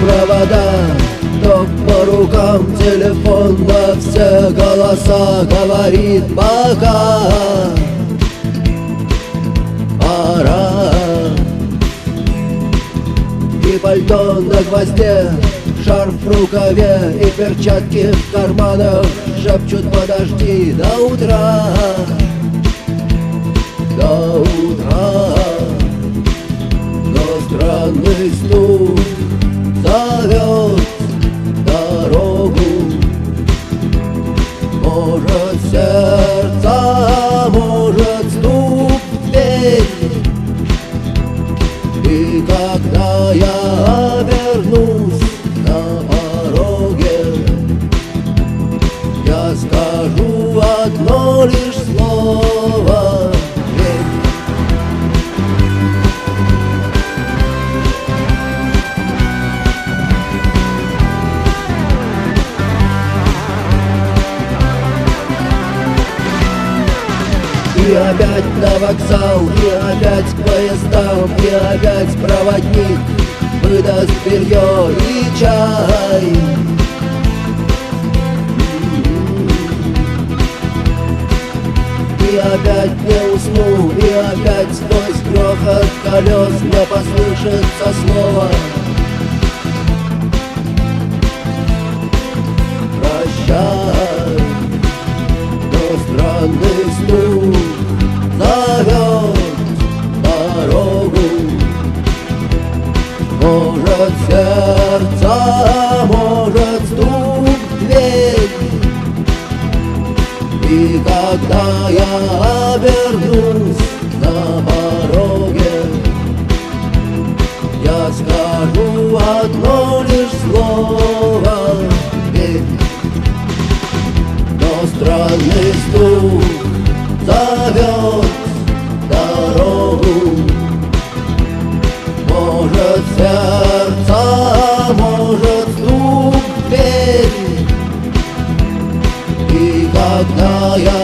провода, ток по рукам, телефон на все голоса говорит пока. Пора. И пальто на гвозде, шарф в рукаве и перчатки в карманах шепчут: подожди до утра, до утра. Но странный стук зовет дорогу. Может, сердце, может, стук в дверь. И когда я обернусь на пороге, я скажу одно лишь слово: верь. И опять на вокзал, и опять к поездам, и опять проводник выдаст белье и чай. И опять не усну, и опять сквозь грохот колес мне послышится слово: прощай. Но странный стук зовет дорогу. Может, сердце, может, стук в дверь. И когда я обернусь на пороге, я скажу одно лишь слово: верь. Но странный стук зовет дорогу. Может, сердце, может, стук в дверь. И когда я